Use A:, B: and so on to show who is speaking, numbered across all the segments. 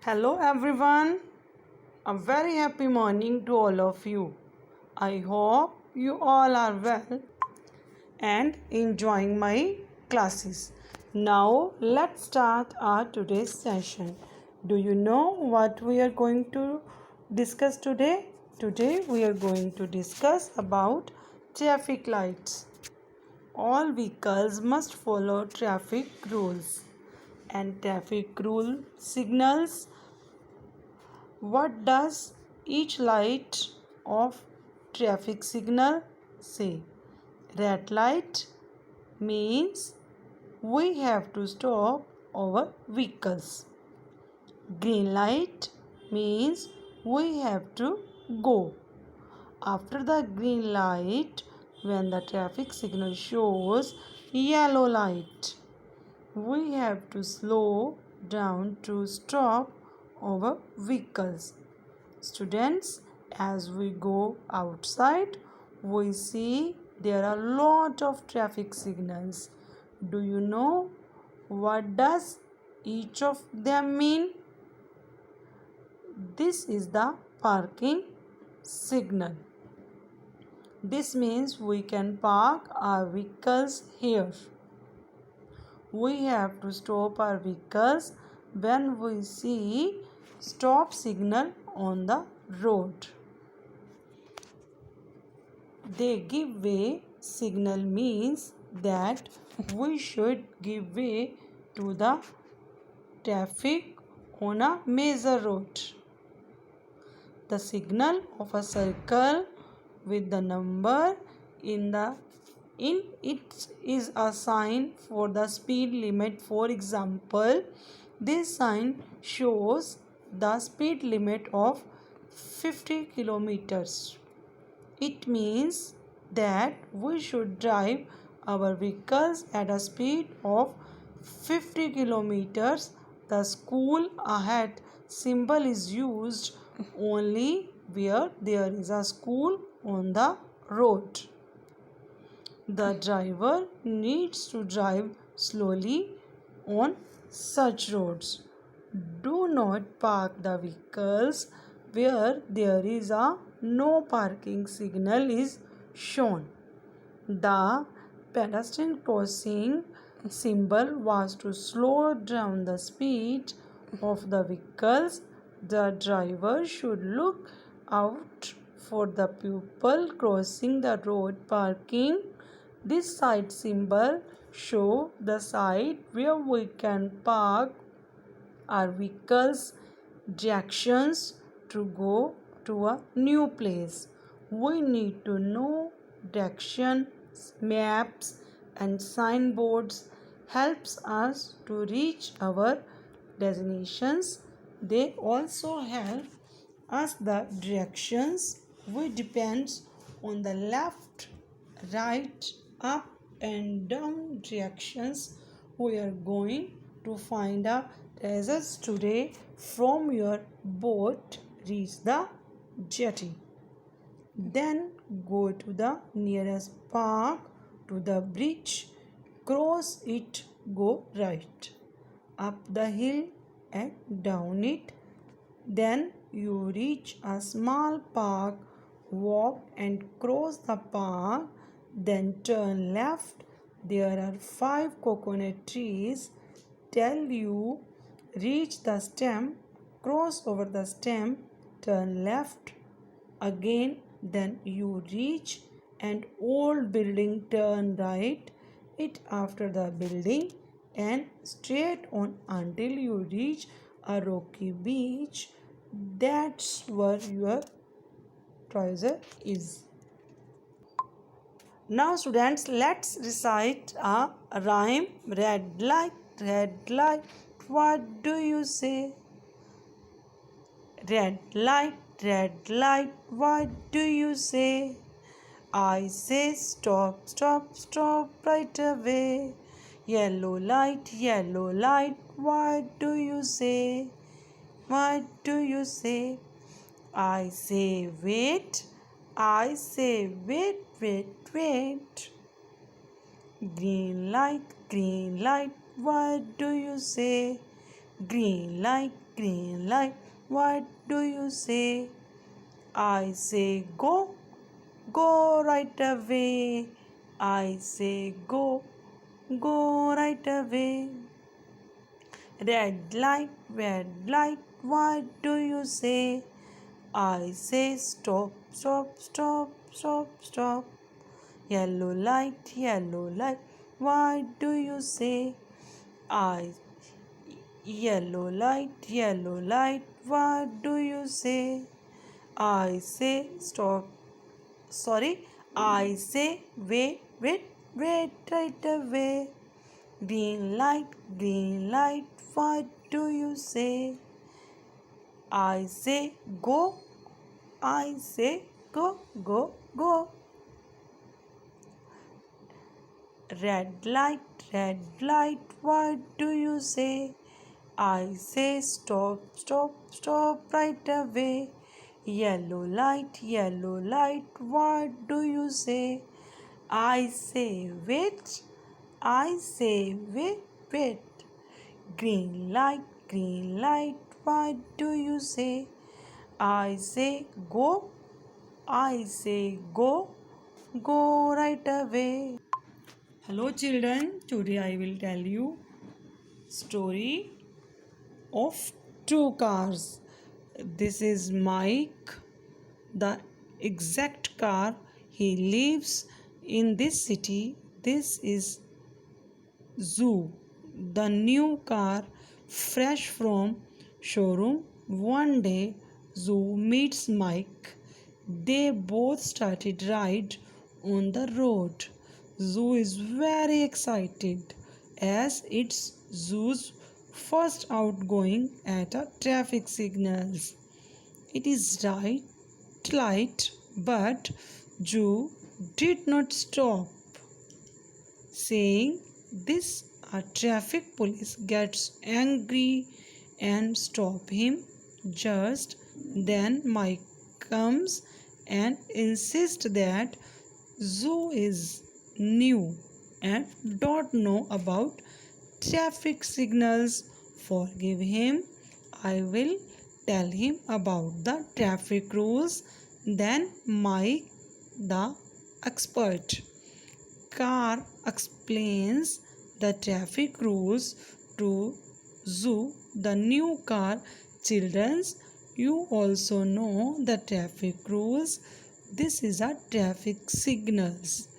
A: Hello everyone, a very happy morning to all of you. I hope you all are well and enjoying my classes. Now let's start our today's session. Do you know what we are going to discuss today? Today we are going to discuss about traffic lights. All vehicles must follow traffic rules and traffic rule signals. What does each light of traffic signal say? Red light means we have to stop our vehicles. Green light means we have to go. After the green light, when the traffic signal shows yellow light, we have to slow down to stop our vehicles. Students, as we go outside, we see there are a lot of traffic signals. Do you know what does each of them mean? This is the parking signal. This means we can park our vehicles here. We have to stop our vehicles when we see stop signal on the road. They give way signal means that we should give way to the traffic on a major road. The signal of a circle with the number in it is a sign for the speed limit. For example, this sign shows the speed limit of 50 kilometers. It means that we should drive our vehicles at a speed of 50 kilometers. The school ahead symbol is used only where there is a school on the road. The driver needs to drive slowly on such roads. Do not park the vehicles where there is a no parking signal is shown. The pedestrian crossing symbol was to slow down the speed of the vehicles. The driver should look out for the people crossing the road. Parking. This side symbol show the side where we can park our vehicles. Directions to go to a new place. We need to know directions. Maps and signboards helps us to reach our destinations. They also help us the directions. We depends on the left, right, up and down directions. We are going to find a treasures today. From your boat reach the jetty, then go to the nearest park, to the bridge, cross it, go right, up the hill and down it. Then you reach a small park, walk and cross the park, then turn left. There are 5 coconut trees. Till you reach the stem, cross over the stem, turn left again. Then you reach an old building, turn right it after the building and straight on until you reach a rocky beach. That's where your treasure is. Now students, let's recite a rhyme. Red light, what do you say? Red light, what do you say? I say stop, stop, stop right away. Yellow light, what do you say? What do you say? I say wait, wait. Green light, what do you say? green light, what do you say? I say go, go right away. I say go, go right away. Red light, what do you say? I say stop, stop, stop, stop, stop. Yellow light, what do you say? I yellow light, what do you say? I say stop. Sorry, I say wait right away. Green light, what do you say? I say go. I say go, go, go. Red light, what do you say? I say stop, stop, stop right away. Yellow light, what do you say? I say wait. I say wait. Green light, what do you say? I say go. I say go, go right away. Hello children, today I will tell you story of two cars. This is Mike, the exact car. He lives in this city. This is Zoo, the new car fresh from showroom. One day Zoo meets Mike. They both started ride on the road. Zoo is very excited as it's Zoo's first outgoing at a traffic signals. It is right light, but Zoo did not stop, saying this a traffic police gets angry and stop him. Just then Mike comes and insists that Zoo is new and don't know about traffic signals. Forgive him. I will tell him about the traffic rules. Then Mike, the expert car, explains the traffic rules to Zoo, the new car. Childrens, you also know the traffic rules. This is a traffic signals.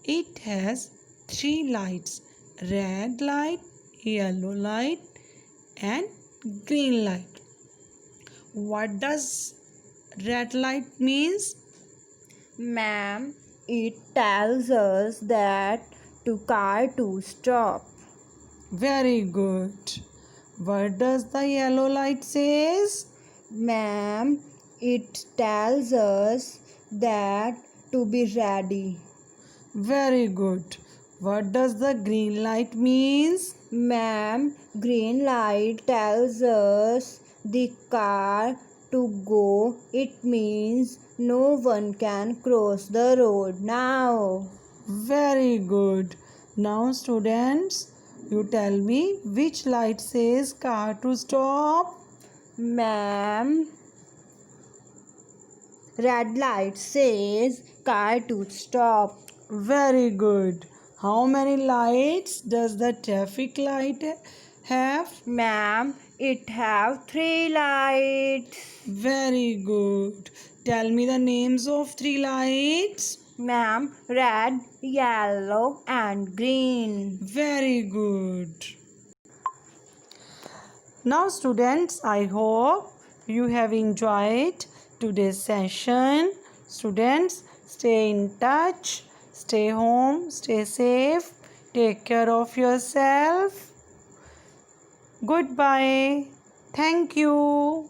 A: It has three lights: red light, yellow light, and green light. What does red light means?
B: Ma'am, it tells us that car to stop.
A: Very good. What does the yellow light says?
B: Ma'am, it tells us that to be ready.
A: Very good. What does the green light means?
B: Ma'am, green light tells us the car to go. It means no one can cross the road now.
A: Very good. Now students, you tell me which light says car to stop?
B: Ma'am, red light says car to stop.
A: Very good. How many lights does the traffic light have?
B: Ma'am, it have 3 lights.
A: Very good. Tell me the names of 3 lights.
B: Ma'am, red, yellow and green.
A: Very good. Now students, I hope you have enjoyed today's session. Students, stay in touch, stay home, stay safe, take care of yourself. Goodbye. Thank you.